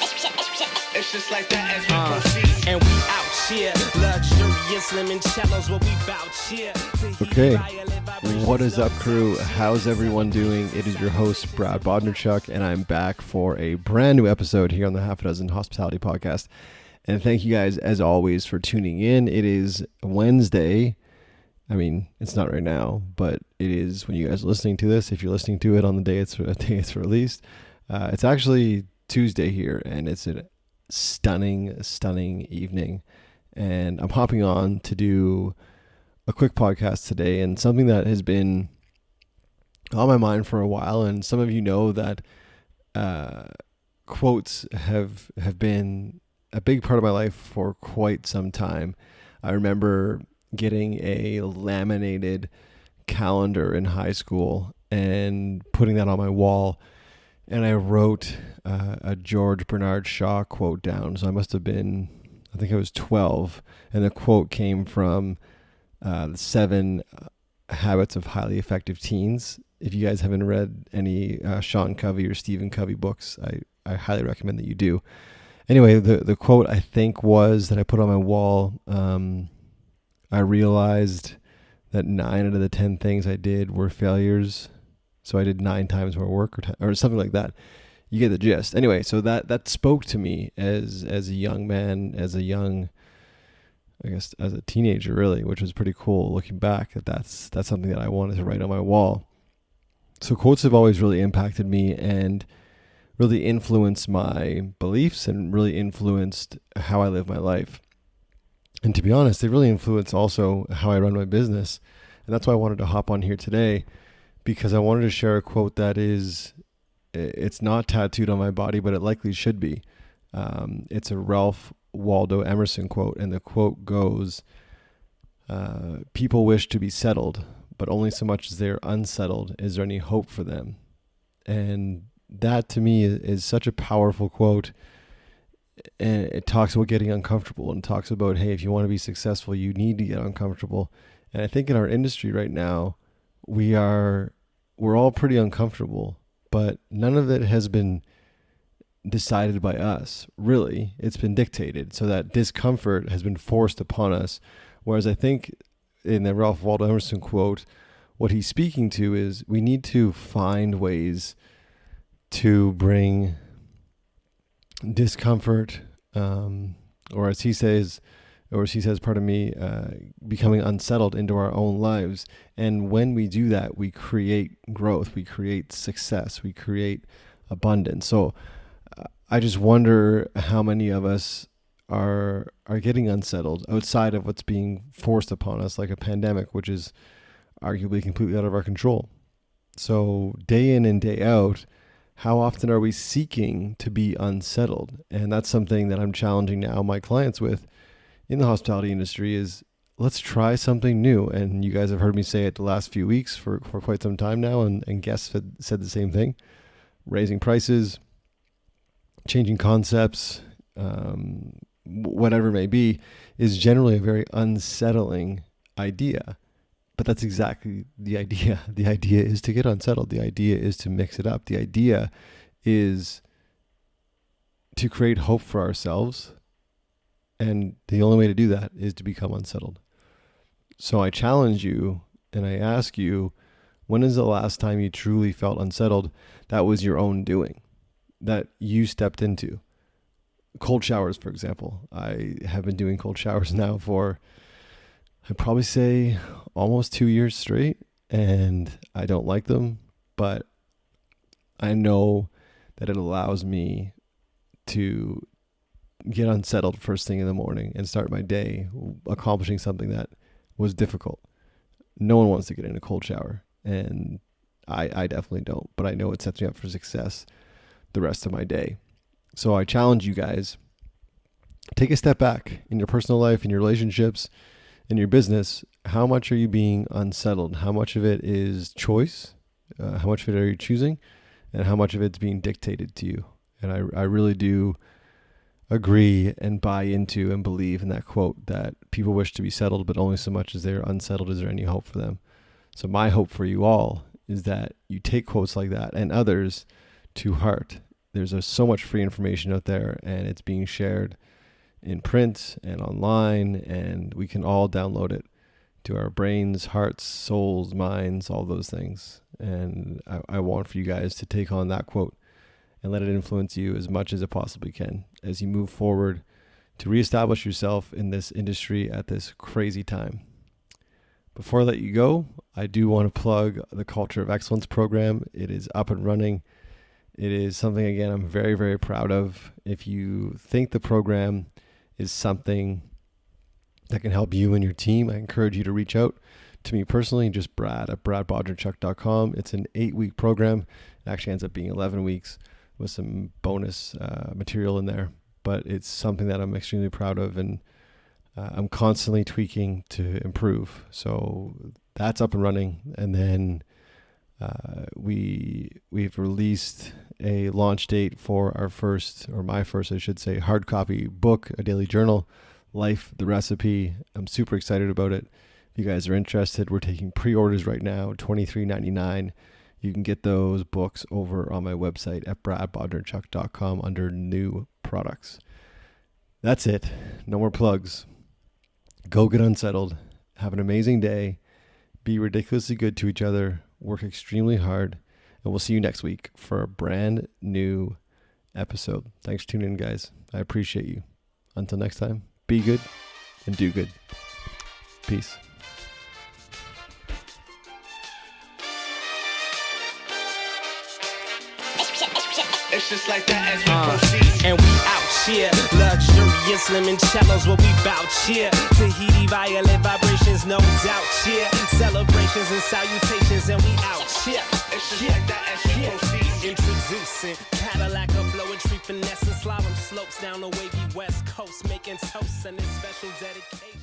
It's just like that as we proceed. And we out here, luxurious limoncellos, what we bout here. Okay, what is up, crew? How's everyone doing? It is your host, Brad Bodnarchuk, and I'm back for a brand new episode here on the Half a Dozen Hospitality Podcast. And thank you guys, as always, for tuning in. It is Wednesday. I mean, it's not right now, but it is when you guys are listening to this. If you're listening to it on the day it's released, it's actually Tuesday here, and it's a stunning evening. And I'm hopping on to do a quick podcast today, and something that has been on my mind for a while. And some of you know that quotes have been a big part of my life for quite some time. I remember getting a laminated calendar in high school and putting that on my wall, and I wrote a George Bernard Shaw quote down. So I must have been, I think I was 12, and the quote came from the 7 Habits of Highly Effective Teens. If you guys haven't read any Sean Covey or Stephen Covey books, I highly recommend that you do. Anyway, the quote, I think, was that I put on my wall. I realized that 9 out of the 10 things I did were failures. So I did 9 times more work or something like that. You get the gist. Anyway, so that spoke to me as a young man, as a teenager, really, which was pretty cool looking back. That's something that I wanted to write on my wall. So quotes have always really impacted me and really influenced my beliefs and really influenced how I live my life. And to be honest, they really influence also how I run my business. And that's why I wanted to hop on here today, because I wanted to share a quote that it's not tattooed on my body, but it likely should be. It's a Ralph Waldo Emerson quote, and the quote goes, people wish to be settled, but only so much as they're unsettled is there any hope for them. And that to me is such a powerful quote. And it talks about getting uncomfortable and talks about, hey, if you want to be successful, you need to get uncomfortable. And I think in our industry right now, we're all pretty uncomfortable, but none of it has been decided by us. Really, it's been dictated. So that discomfort has been forced upon us. Whereas I think in the Ralph Waldo Emerson quote, what he's speaking to is we need to find ways to bring discomfort, or as he says, becoming unsettled into our own lives. And when we do that, we create growth, we create success, we create abundance. So I just wonder how many of us are getting unsettled outside of what's being forced upon us, like a pandemic, which is arguably completely out of our control. So day in and day out, how often are we seeking to be unsettled? And that's something that I'm challenging now my clients with in the hospitality industry is, let's try something new. And you guys have heard me say it the last few weeks for quite some time now, and guests have said the same thing. Raising prices, changing concepts, whatever it may be, is generally a very unsettling idea. But that's exactly the idea. The idea is to get unsettled. The idea is to mix it up. The idea is to create hope for ourselves. And the only way to do that is to become unsettled. So I challenge you and I ask you, when is the last time you truly felt unsettled that was your own doing, that you stepped into? Cold showers, for example. I have been doing cold showers now for, I'd probably say, almost 2 years straight, and I don't like them, but I know that it allows me to get unsettled first thing in the morning and start my day accomplishing something that was difficult. No one wants to get in a cold shower, and I definitely don't, but I know it sets me up for success the rest of my day. So I challenge you guys, take a step back in your personal life, in your relationships, in your business. How much are you being unsettled? How much of it is choice? How much of it are you choosing? And how much of it's being dictated to you? And I really do agree and buy into and believe in that quote that people wish to be settled, but only so much as they're unsettled is there any hope for them. So my hope for you all is that you take quotes like that and others to heart there's so much free information out there, and it's being shared in print and online, and we can all download it to our brains, hearts, souls, minds, all those things. And I want for you guys to take on that quote and let it influence you as much as it possibly can as you move forward to reestablish yourself in this industry at this crazy time. Before I let you go, I do want to plug the Culture of Excellence program. It is up and running. It is something, again, I'm very, very proud of. If you think the program is something that can help you and your team, I encourage you to reach out to me personally, just Brad at bradbodnarchuk.com. It's an 8-week program. It actually ends up being 11 weeks with some bonus material in there. But it's something that I'm extremely proud of, and I'm constantly tweaking to improve. So that's up and running. And then we've released a launch date for our first, or my first, I should say, hard copy book, a daily journal, Life, the Recipe. I'm super excited about it. If you guys are interested, we're taking pre-orders right now, $23.99. You can get those books over on my website at bradbodnarchuk.com under new products. That's it. No more plugs. Go get unsettled. Have an amazing day. Be ridiculously good to each other. Work extremely hard. And we'll see you next week for a brand new episode. Thanks for tuning in, guys. I appreciate you. Until next time, be good and do good. Peace. It's just like that as we proceed. And we out here, luxurious limoncellos, what we bout here. Tahiti violet vibrations, no doubt here. Celebrations and salutations, and we out here. It's just like that as we proceed. Introducing Cadillac, a flowetry finesse and slalom slopes down the wavy west coast, making toasts and this special dedication.